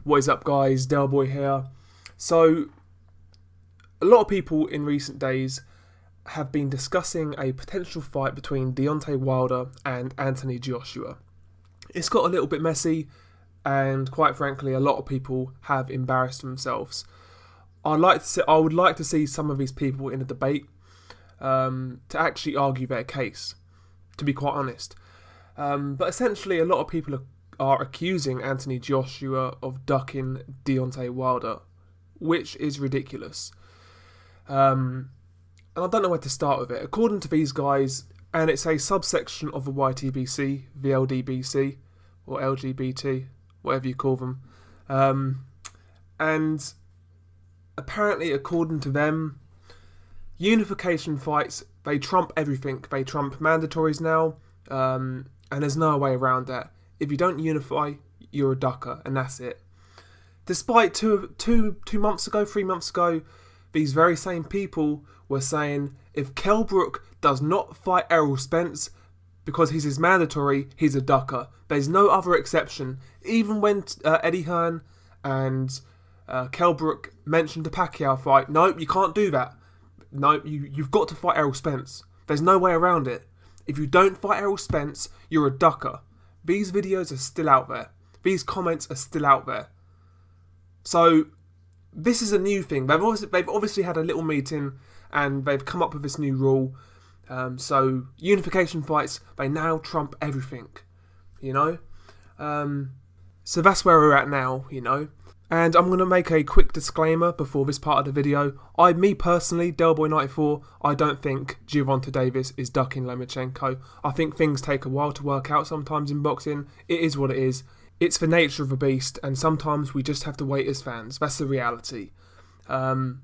What is up, guys? Delboy here. So, a lot of people in recent days have been discussing a potential fight between Deontay Wilder and Anthony Joshua. It's got a little bit messy, and quite frankly, a lot of people have embarrassed themselves. I would like to see some of these people in a debate to actually argue their case, to be quite honest. But essentially, a lot of people are accusing Anthony Joshua of ducking Deontay Wilder, which is ridiculous. And I don't know where to start with it. According to these guys, and it's a subsection of the YTBC, the Ldbc, or LGBT, whatever you call them. And apparently, according to them, unification fights, they trump everything. They trump mandatories now, and there's no way around that. If you don't unify, you're a ducker, and that's it. Despite 3 months ago, these very same people were saying if Kell Brook does not fight Errol Spence because he's his mandatory, he's a ducker. There's no other exception. Even when Eddie Hearn and Kell Brook mentioned the Pacquiao fight, no, you can't do that. No, you've got to fight Errol Spence. There's no way around it. If you don't fight Errol Spence, you're a ducker. These videos are still out there. These comments are still out there. So, this is a new thing. They've obviously had a little meeting and they've come up with this new rule. So, unification fights, they now trump everything, you know? So that's where we're at now, you know? And I'm going to make a quick disclaimer before this part of the video. Me personally, Delboy94, I don't think Gervonta Davis is ducking Lomachenko. I think things take a while to work out sometimes in boxing. It is what it is. It's the nature of the beast, and sometimes we just have to wait as fans. That's the reality. And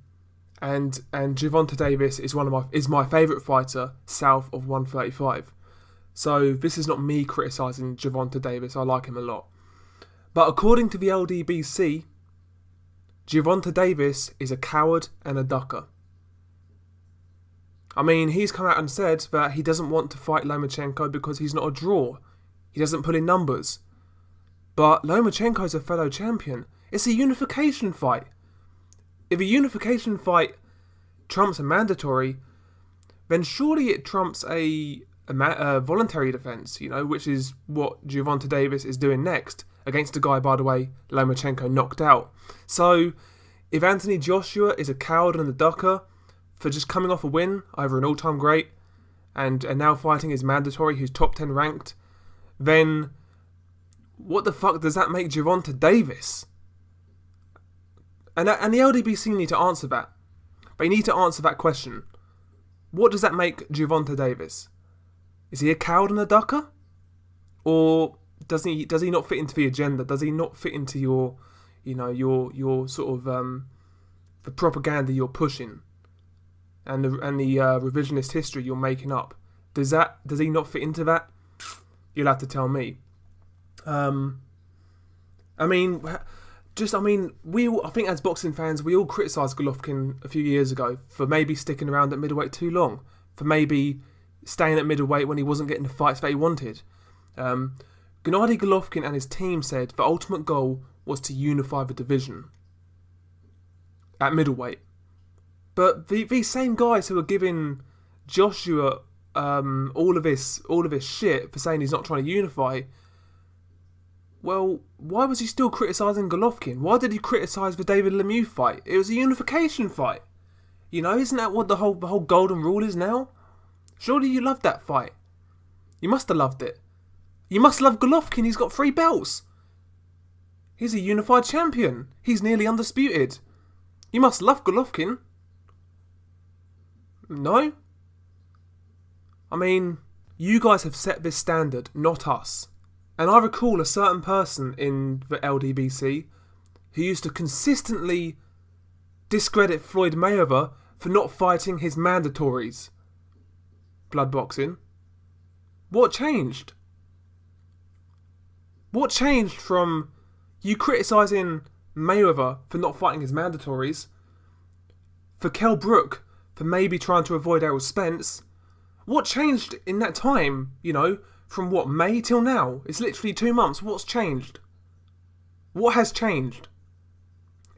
Gervonta Davis is my favourite fighter south of 135. So this is not me criticising Gervonta Davis. I like him a lot. But according to the Ldbc, Gervonta Davis is a coward and a ducker. I mean, he's come out and said that he doesn't want to fight Lomachenko because he's not a draw. He doesn't put in numbers. But Lomachenko's a fellow champion. It's a unification fight. If a unification fight trumps a mandatory, then surely it trumps a voluntary defence, you know, which is what Gervonta Davis is doing next. Against a guy, by the way, Lomachenko knocked out. So, if Anthony Joshua is a coward and a ducker for just coming off a win over an all-time great and now fighting his mandatory who's top 10 ranked, then what the fuck does that make Gervonta Davis? And the Ldbc need to answer that. They need to answer that question. What does that make Gervonta Davis? Is he a coward and a ducker? Or does he not fit into the agenda? Does he not fit into your sort of the propaganda you're pushing and the revisionist history you're making up? Does he not fit into that? You'll have to tell me. I think as boxing fans, we all criticised Golovkin a few years ago for maybe sticking around at middleweight too long, for maybe staying at middleweight when he wasn't getting the fights that he wanted. Gennady Golovkin and his team said the ultimate goal was to unify the division at middleweight. But these same guys who are giving Joshua all of this shit for saying he's not trying to unify, well, why was he still criticising Golovkin? Why did he criticise the David Lemieux fight? It was a unification fight. You know, isn't that what the whole golden rule is now? Surely you loved that fight. You must have loved it. You must love Golovkin, he's got 3 belts. He's a unified champion. He's nearly undisputed. You must love Golovkin. No? I mean, you guys have set this standard, not us. And I recall a certain person in the Ldbc who used to consistently discredit Floyd Mayweather for not fighting his mandatories. Blood boxing. What changed? What changed from you criticising Mayweather for not fighting his mandatories, for Kell Brook for maybe trying to avoid Errol Spence? What changed in that time, you know, from May till now? It's literally 2 months. What's changed? What has changed?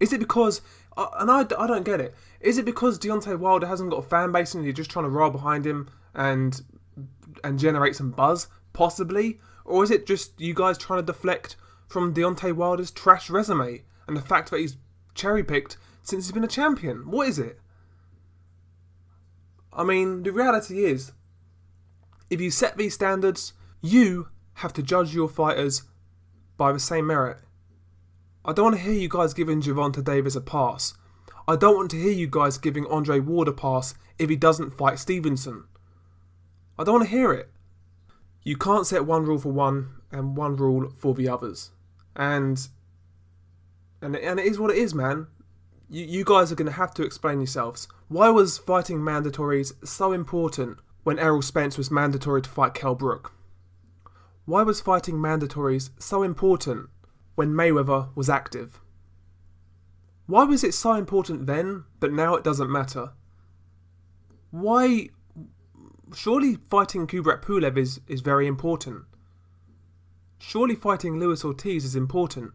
Is it because, I don't get it, is it because Deontay Wilder hasn't got a fan base and you're just trying to roll behind him and generate some buzz, possibly? Or is it just you guys trying to deflect from Deontay Wilder's trash resume and the fact that he's cherry-picked since he's been a champion? What is it? I mean, the reality is, if you set these standards, you have to judge your fighters by the same merit. I don't want to hear you guys giving Gervonta Davis a pass. I don't want to hear you guys giving Andre Ward a pass if he doesn't fight Stevenson. I don't want to hear it. You can't set one rule for one and one rule for the others. And it is what it is, man. You guys are going to have to explain yourselves. Why was fighting mandatories so important when Errol Spence was mandatory to fight Kell Brook? Why was fighting mandatories so important when Mayweather was active? Why was it so important then, but now it doesn't matter? Why? Surely fighting Kubrat Pulev is very important. Surely fighting Luis Ortiz is important.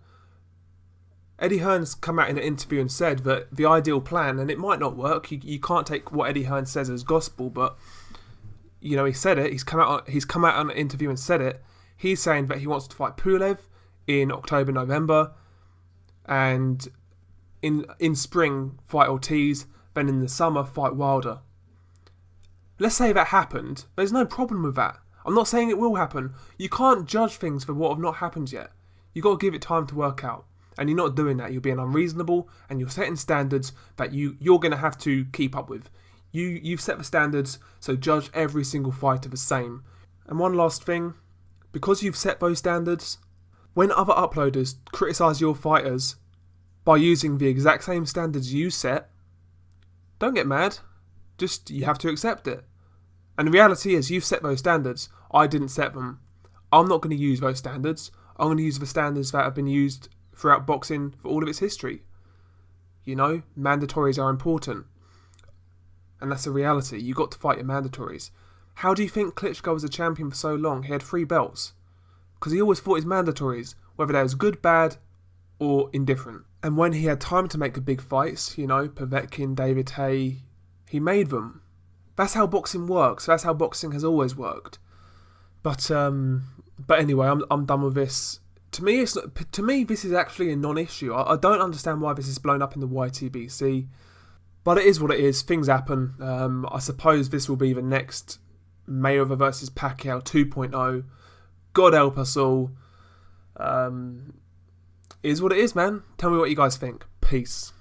Eddie Hearn's come out in an interview and said that the ideal plan, and it might not work, you can't take what Eddie Hearn says as gospel, but you know, he said it, he's come out on an interview and said it. He's saying that he wants to fight Pulev in October, November, and in spring fight Ortiz, then in the summer fight Wilder. Let's say that happened. There's no problem with that. I'm not saying it will happen. You can't judge things for what have not happened yet. You've got to give it time to work out. And you're not doing that. You're being unreasonable and you're setting standards that you're going to have to keep up with. You've set the standards, so judge every single fighter the same. And one last thing, because you've set those standards, when other uploaders criticise your fighters by using the exact same standards you set, don't get mad. Just, you have to accept it. And the reality is, you've set those standards. I didn't set them. I'm not going to use those standards. I'm going to use the standards that have been used throughout boxing for all of its history. You know, mandatories are important. And that's a reality. You got to fight your mandatories. How do you think Klitschko was a champion for so long? He had 3 belts. Because he always fought his mandatories, whether they was good, bad, or indifferent. And when he had time to make the big fights, you know, Povetkin, David Haye, he made them. That's how boxing works. That's how boxing has always worked. But anyway, I'm done with this. To me, this is actually a non-issue. I don't understand why this is blown up in the YTBC. But it is what it is. Things happen. I suppose this will be the next Mayweather versus Pacquiao 2.0. God help us all. It is what it is, man. Tell me what you guys think. Peace.